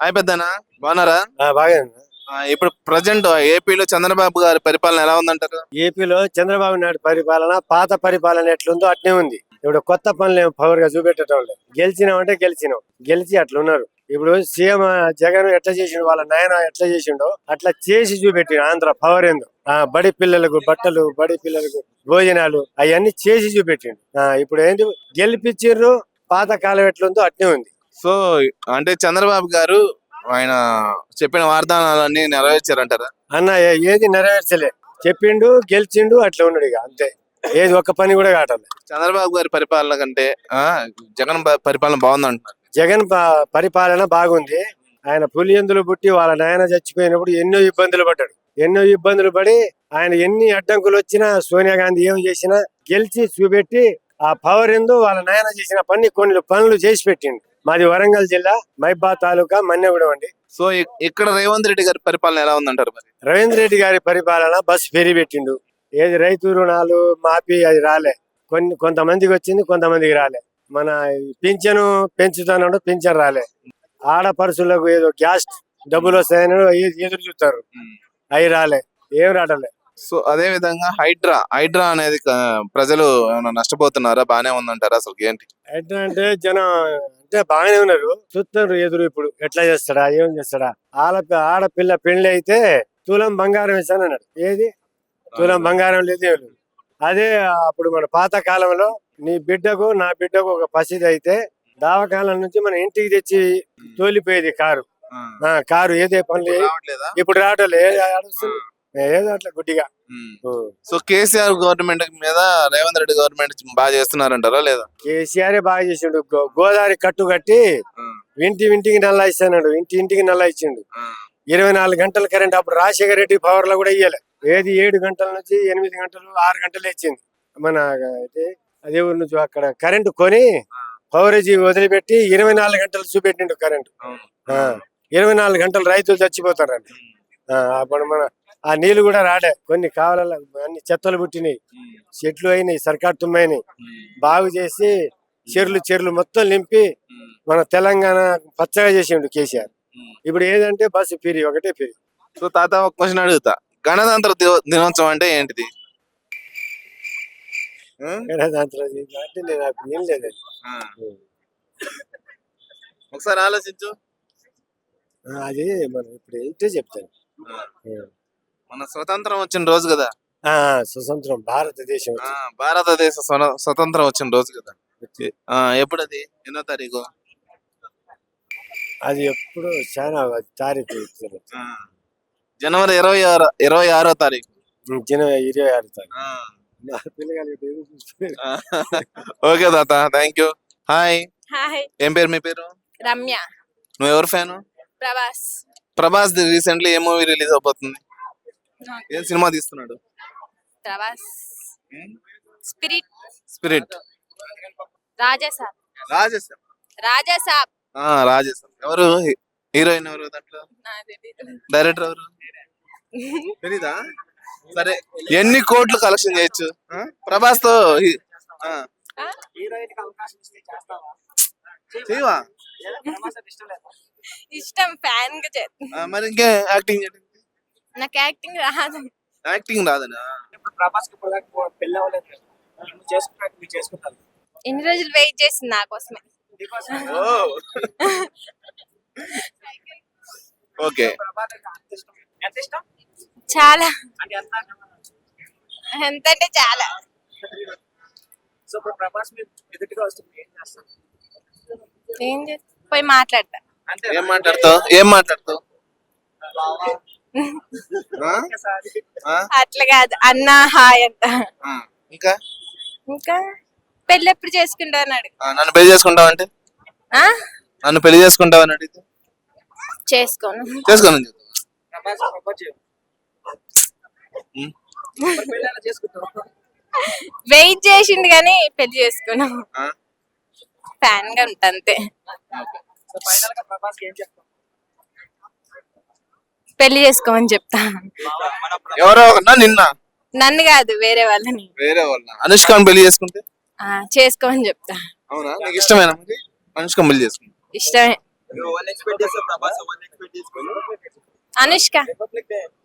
Hi పెద్దనా, బాగున్నారా? బాగా ఇప్పుడు ప్రజెంట్ ఏపీలో చంద్రబాబు గారి పరిపాలన ఎలా ఉందంటారు? ఏపీలో చంద్రబాబు నాయుడు పరిపాలన పాత పరిపాలన ఎట్లుందో అట్నే ఉంది. ఇప్పుడు కొత్త పనులు ఏం పవర్ గా చూపెట్టడం లేదు. గెలిచినామంటే గెలిచి అట్లున్నారు. ఇప్పుడు సీఎం జగన్ ఎట్లా చేసిండు, వాళ్ళ నాయన ఎట్లా చేసిండో అట్లా చేసి చూపెట్టి ఆంధ్ర పవర్ ఏందో. బడి పిల్లలకు బట్టలు, బడి పిల్లలకు భోజనాలు అవన్నీ చేసి చూపెట్టిండు. ఇప్పుడు ఏంటి గెలిపించారు, పాత కాలం ఎట్లుందో అట్నే ఉంది. సో అంటే చంద్రబాబు గారు ఆయన చెప్పిన వాగ్దానాలన్నీ నెరవేర్చారంటారా? అన్న ఏది నెరవేర్చలే, చెప్పిండు గెలిచిండు అట్లా ఉన్నాడు. ఇక అంతే, ఏది ఒక్క పని కూడా కావట్లేదు. చంద్రబాబు గారి పరిపాలన కంటే జగన్ పరిపాలన బాగుందంటున్నారు. జగన్ పరిపాలన బాగుంది. ఆయన పులియందులు పుట్టి వాళ్ళ నాయన చచ్చిపోయినప్పుడు ఎన్నో ఇబ్బందులు పడ్డాడు. ఎన్నో ఇబ్బందులు పడి ఆయన ఎన్ని అడ్డంకులు వచ్చినా, సోనియా గాంధీ ఏం చేసినా గెలిచి చూపెట్టి ఆ పవర్ ఎందు వాళ్ళ నాయన చేసిన కొన్ని పనులు చేసి పెట్టిండు. మాది వరంగల్ జిల్లా మైబాద్ తాలూకా మన్నెగూడెం అండి. సో ఇక్కడ రేవంత్ రెడ్డి గారి పరిపాలన ఎలా ఉందంటారు? మరి రవీంద్ర రెడ్డి గారి పరిపాలన బస్సు ఫెరీ పెట్టిండు. ఏది రైతు రుణాలు మాఫీ అది రాలే, కొంతమందికి వచ్చింది, కొంతమందికి రాలే. మన పింఛను పెంచుతాను, పింఛన్ రాలే. ఆడపరుషులకు ఏదో గ్యాస్ డబ్బులు వస్తాయని ఎదురు చూస్తారు, అవి రాలే, ఏం రావట్లే. సో అదే విధంగా హైడ్రా అనేది ప్రజలు ఏమైనా నష్టపోతున్నారా, బానే ఉందంటారా? అసలు ఏంటి హైడ్రా అంటే జనం అంటే బాగానే ఉన్నారు, చూస్తున్నారు ఎదురు. ఇప్పుడు ఎట్లా చేస్తాడా, ఏం చేస్తాడా. ఆడపిల్ల పెళ్లి అయితే తులం బంగారం వేసాను అన్నాడు. ఏది తులం బంగారం లేదు, ఏం లేదు. అదే అప్పుడు మన పాత కాలంలో నీ బిడ్డకు నా బిడ్డకు ఒక పసిది అయితే దావకాలం నుంచి మన ఇంటికి తెచ్చి తోలిపోయేది కారు ఏదే పనులు. ఇప్పుడు రావట్లేదు, ఏదో అట్లా గుడ్డిగా. సో కేసీఆర్ గవర్నమెంట్ మీద రేవంత్ రెడ్డి గవర్నమెంట్ బాగా చేస్తున్నారంటారా లేదా? కేసీఆర్ బాగా చేసిండు. గోదావరి కట్టు కట్టి ఇంటికి నల్లా ఇస్తాడు, ఇంటికి నల్లా ఇచ్చిండు. 24 గంటల కరెంట్. అప్పుడు రాజశేఖర రెడ్డి పవర్ లో కూడా ఇయ్యలే. ఏది 7 గంటల నుంచి 8 గంటలు 6 గంటలు ఇచ్చింది. మన అదే ఊరు నుంచి అక్కడ కరెంటు కొని పవరేజీ వదిలిపెట్టి 24 గంటలు చూపెట్టిండు కరెంటు. 24 గంటలు రైతులు చచ్చిపోతారండి. అప్పుడు మన ఆ నీళ్లు కూడా రాడే, కొన్ని కావాల అన్ని చెత్తలు పుట్టినాయి, చెట్లు అయినాయి, సర్కార్ తుమ్మైనాయి. బాగు చేసి చెర్లు మొత్తం నింపి మన తెలంగాణ పచ్చగా చేసిండు కేసీఆర్. ఇప్పుడు ఏదంటే బస్సు ఫిరి, ఒకటే ఫిరి. సో తాత ఒక క్వశ్చన్ అడుగుతా, గణతంత్ర దినోత్సవం అంటే ఏంటిది? గణతంత్ర అంటే నేను ఏం లేదు, ఒకసారి ఆలోచించు. అది మనం ఇప్పుడు ఏంటో చెప్తాను. మన స్వతంత్రం వచ్చిన రోజు కదా, స్వతంత్రం భారతదేశం స్వతంత్రం వచ్చిన రోజు కదా. ఎప్పుడు అది? ఎన్నో తారీఖు? అది ఎప్పుడు చాలా తారీఖు జనవరి 26వ తారీఖు. జనవరి 26వ తారీఖు. ఓకే తాత, థ్యాంక్ యూ. హాయ్. ఏం పేరు? మీ పేరు? రమ్య. నువ్వు ఎవరు ఫ్యాను? ప్రభాస్ రీసెంట్లీ ఏ మూవీ రిలీజ్ అవబోతుంది? ఏం సినిమా తీస్తున్నాడు? స్పిరిట్. రాజసాబ్. ఎవరు హీరోయిన్? ఎవరు దాంట్లో? డైరెక్టర్ ఎవరు తెలీదా? సరే, ఎన్ని కోట్లు కలెక్షన్ చేయొచ్చు ప్రభాస్ తో? చేయవా? ఇష్టం, ఫ్యాన్ గా. మరి ఇంకే యాక్టింగ్? నాకు యాక్టింగ్ రాదు. యాక్టింగ్ రాదనా? ఎన్ని రోజులు వెయిట్ చేసింది నా కోసమే. ఓకే. చాలా, ఎంత అంటే చాలా. ఏం పోయి మాట్లాడతా. ఏం మాట్లాడతావు? అట్లా కాదు, అన్నా హాయ్ అంట. ఇంకా పెళ్లి ఎప్పుడు చేసుకుంటావు అన్నాడు. నన్ను పెళ్లి చేసుకుంటావు అంటే? నన్ను పెళ్లి చేసుకుంటావు అని అడిగితే చేసుకోను. వెయిట్ చేసిండు కానీ పెళ్లి చేసుకోను. ఫ్యాన్ గా ఉంటా అంతే. పెళ్లి చేసుకోమని చెప్తా. ఎవరో నన్ను కాదు, వేరే వాళ్ళని. అనుష్కని పెళ్లి చేసుకుంటే చేసుకోమని చెప్తా. అవునా? నీకు ఇష్టమేనా అనుష్క పెళ్లి చేసుకుంటే? ఇష్టమే. నువ్వు ఎవరిని ఎక్స్పెక్ట్ చేస్తావు? ప్రభాస్ ఎవరిని ఎక్స్పెక్ట్ చేసుకోవాలి? అనుష్క